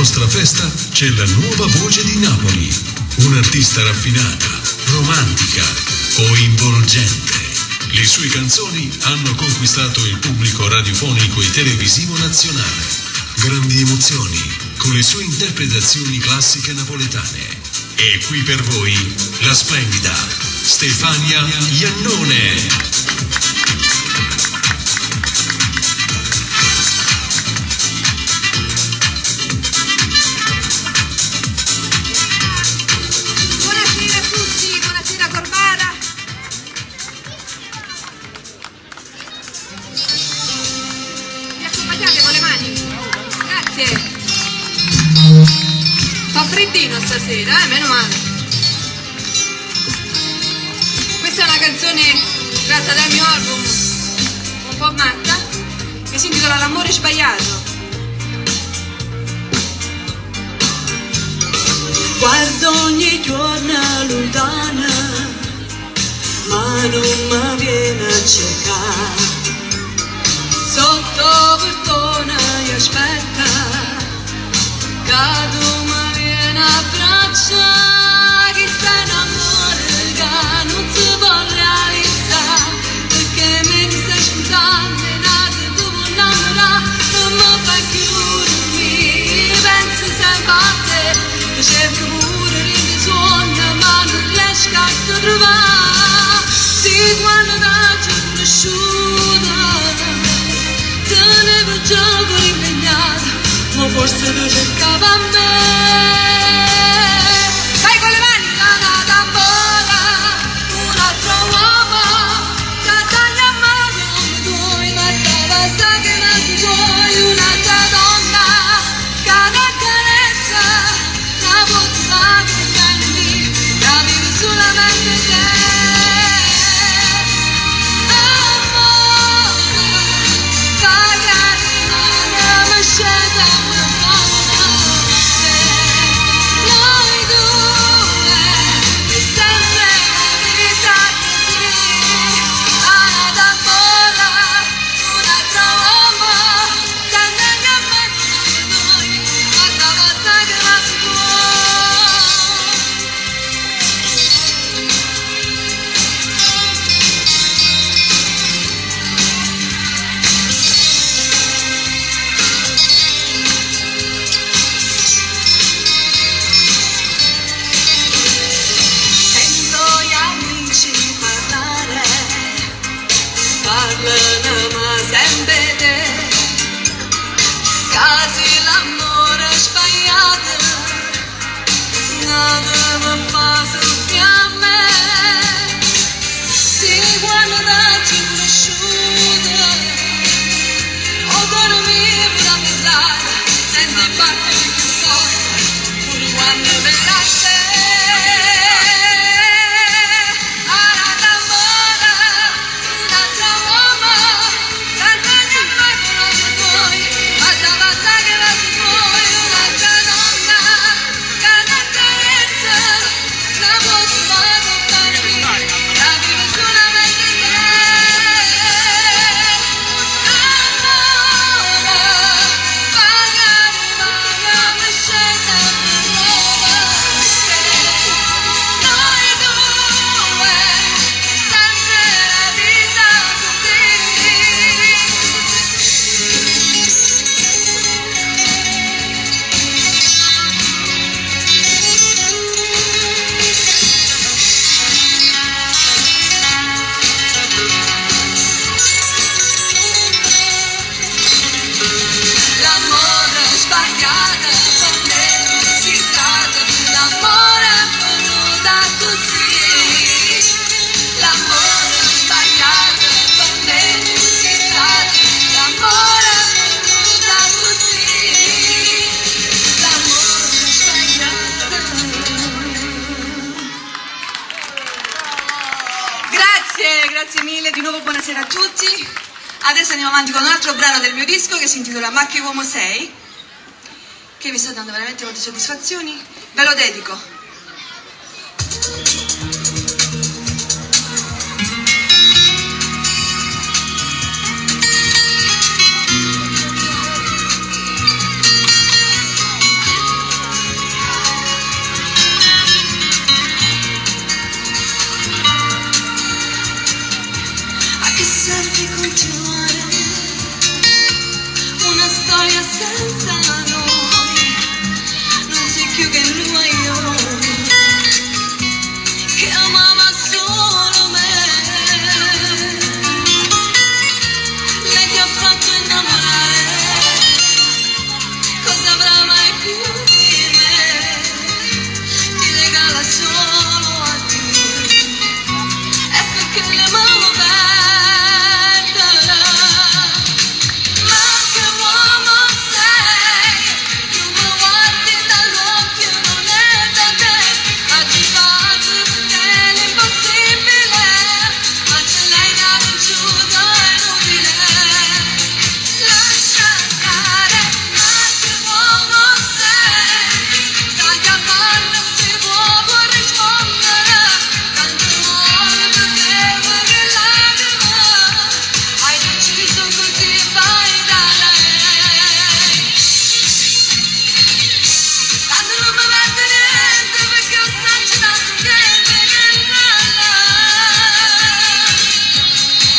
nostra festa c'è la nuova voce di Napoli, un'artista raffinata, romantica, coinvolgente. Le sue canzoni hanno conquistato il pubblico radiofonico e televisivo nazionale. Grandi emozioni con le sue interpretazioni classiche napoletane. E qui per voi la splendida Stefania Iannone. Fa freddino stasera, meno male. Questa è una canzone tratta dal mio album un po' matta, che si intitola L'amore sbagliato. Guardo ogni giorno lontana, ma non mi viene a cercare. Sotto portone io aspetta, cado ma viene a braccia, che sta in amore che non si può realizzare, perché mi stai ascoltando e nata dopo innamorare, non mi fa chiudermi, penso sempre a te, che cerco pure di suono ma non riesco a trovare, sì quando ti ho conosciuta, tenevo gioco rimpegnato, ma forse tu cercava a me. Vai con le mani, la tambora, un altro uomo, che taglia a mano come tu, ma che basta che non ti vuoi, un'altra donna, che t'accarezza, la bocca che viene lì, che vive solamente te. Quasi l'amore sbagliato, nada mi fa soffiare. Sì, quando ti ho conosciuto, ho cuore mio da pensare, senti battere più forte, pure quando verrà te. Grazie mille, di nuovo buonasera a tutti. Adesso andiamo avanti con un altro brano del mio disco che si intitola Ma che uomo sei, che mi sta dando veramente molte soddisfazioni. Ve lo dedico. continuare una storia senza noi, non sei più che lui, che amava solo me. Lei ti ha fatto innamorare, cosa avrà mai più di me? Ti regala solo a te, è perché l'amavo perderà. Ma che uomo sei, non mi guardi dall'occhio, non è da te, oggi faccio per te l'impossibile, ma se lei mi ha vinciuto è inutile. Lascia stare, ma che uomo sei, stai chiamando se vuoi rispondere, tanto amore per te, ma che lacrima, hai deciso così, vai da lei. Tanto non mi mette niente perché ho sancitato niente che nulla,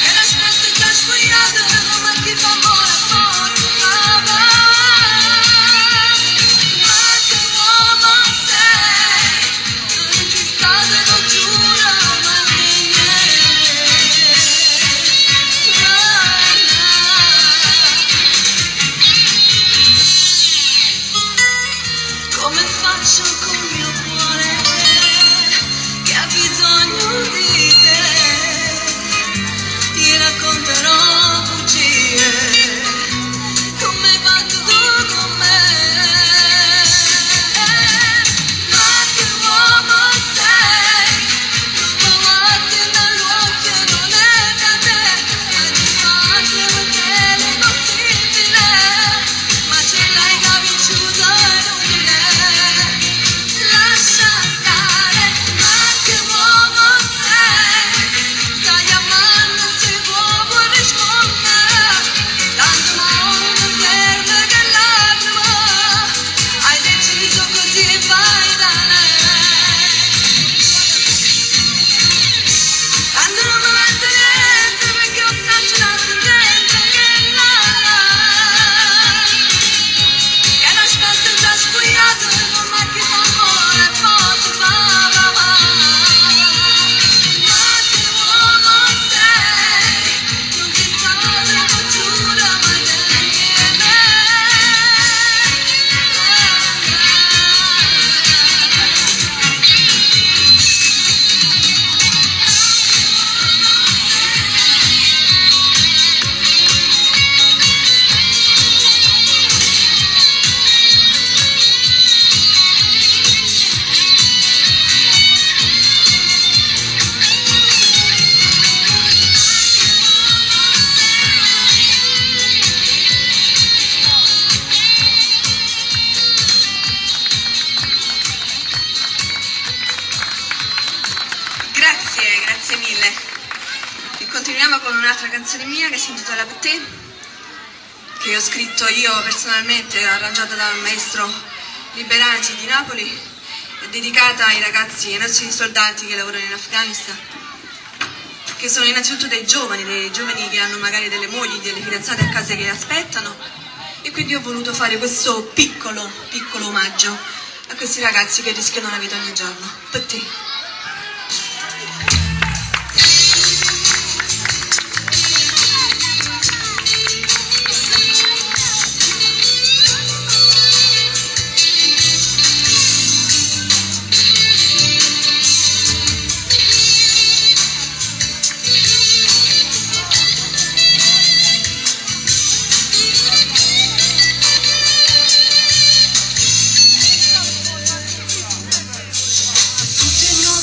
e l'aspetto già sfogliato, ma chi fa amore forse trova. Ma che uomo sei, non ci state, lo giuro, ma come faccio col mio cuore che ha bisogno di te? Ti racconterò bugie, come hai fatto tu con me. Ma che uomo sei, non mi guardi dall'occhio, non è da te, hai fatto per te l'impossibile, ma ce l'hai già vinciuto, è inutile. Lascia stare, ma che uomo sei, stai amando se vuoi rispondere, tanto amore non serve che lacrima, hai deciso così, vai da lei. Tanto non mi mette niente perché ho sancitato niente che nulla, che l'aspetto già sfogliato, ma chi fa amore forse fa. Ma che uomo sei, non ti sale, lo giuro, ma Grazie mille. E continuiamo con un'altra canzone mia che si intitola Per te, che ho scritto io personalmente, arrangiata dal maestro Liberati di Napoli, è dedicata ai ragazzi, ai nostri soldati che lavorano in Afghanistan, che sono innanzitutto dei giovani che hanno magari delle mogli, delle fidanzate a casa che li aspettano, e quindi ho voluto fare questo piccolo omaggio a questi ragazzi che rischiano la vita ogni giorno. Per te. tutte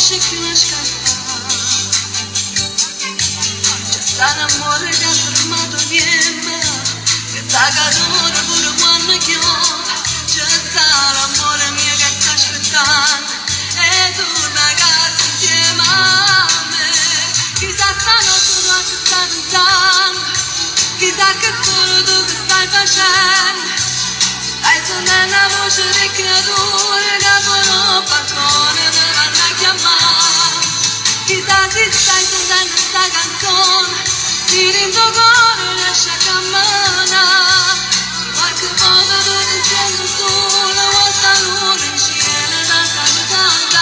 c'è più una scarpa. C'è stato amore che ha fermato il tempo, che da calore pure quando chiove. C'è stato amore mio che sta aspettando e torna a casa insieme a me. Chissà stanotte tu a che stai pensando, chissà che solo tu che stai facendo. Stai sentendo la voce di creature che aprono il balcone e ti vanno a chiamare. Chissà se stai sentendo sta canzone, si dentro cuore riesce a camminare. Qualche volta tu ti senti solo, volta l'uno in cielo da salutare.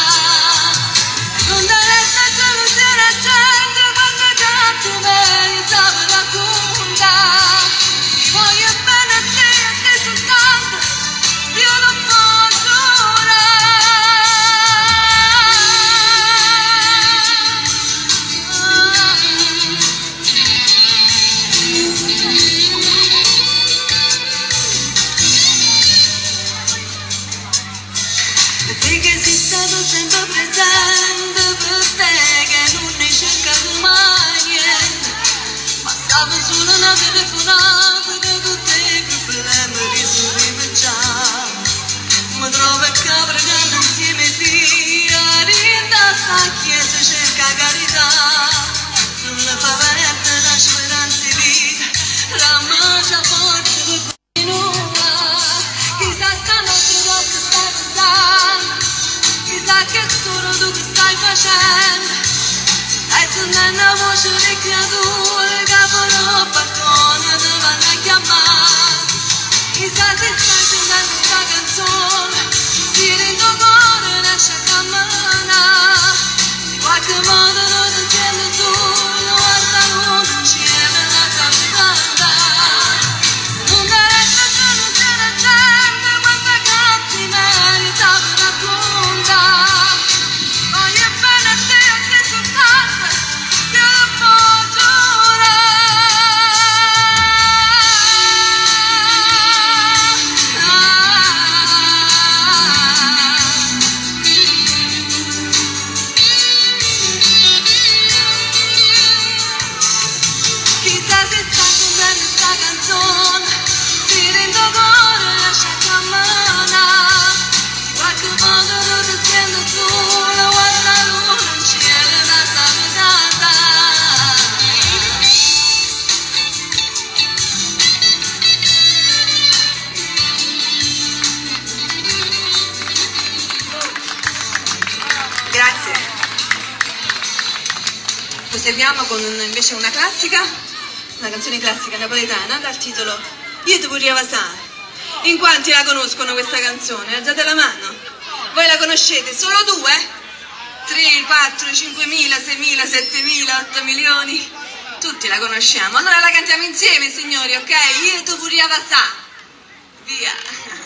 Non ti resta gelosia la gente quando tanto meglio sape raccontare. Ti voglio bene a te soltanto, io non posso te che sei stato sempre presente per te, che non ne cercato mai niente, bastava solo una telefonata che tutti i problemi risolvevi già. Mi trovo a Capricano insieme ai figli, rinda sta chiesa cerca carità, non le fa perdere la speranza di vita, la mangia forte per continuare. Chissà stanotte tu che stai pensando, chissà che solo tu che stai facendo. Stai sentendo la voce di creature che aprono il balcone e ti vanno a chiamare. Chissà se stai sentendo sta canzone, si dentro cuore riesce a camminare. In qualche modo non ti senti solo, guarda l'uno in cielo e la salutata. Non ti resta gelosia la gente quando cazzi meglio sape raccontare. Voglio bene a te soltanto, che non posso chissà se stai sentendo sta canzone, si dentro cuore riesce a camminare. In qualche modo tu ti senti solo, guarda l'uno in cielo da salutata. Grazie. Proseguiamo con invece una classica, una canzone classica napoletana dal titolo Io ti vorrei vasare. In quanti la conoscono questa canzone? Alzate la mano. Voi la conoscete? Solo 2? 3, 4, 5.000, 6.000, 7.000, 8 milioni? Tutti la conosciamo. Allora la cantiamo insieme, signori, ok? Io ti vorrei vasare. Via.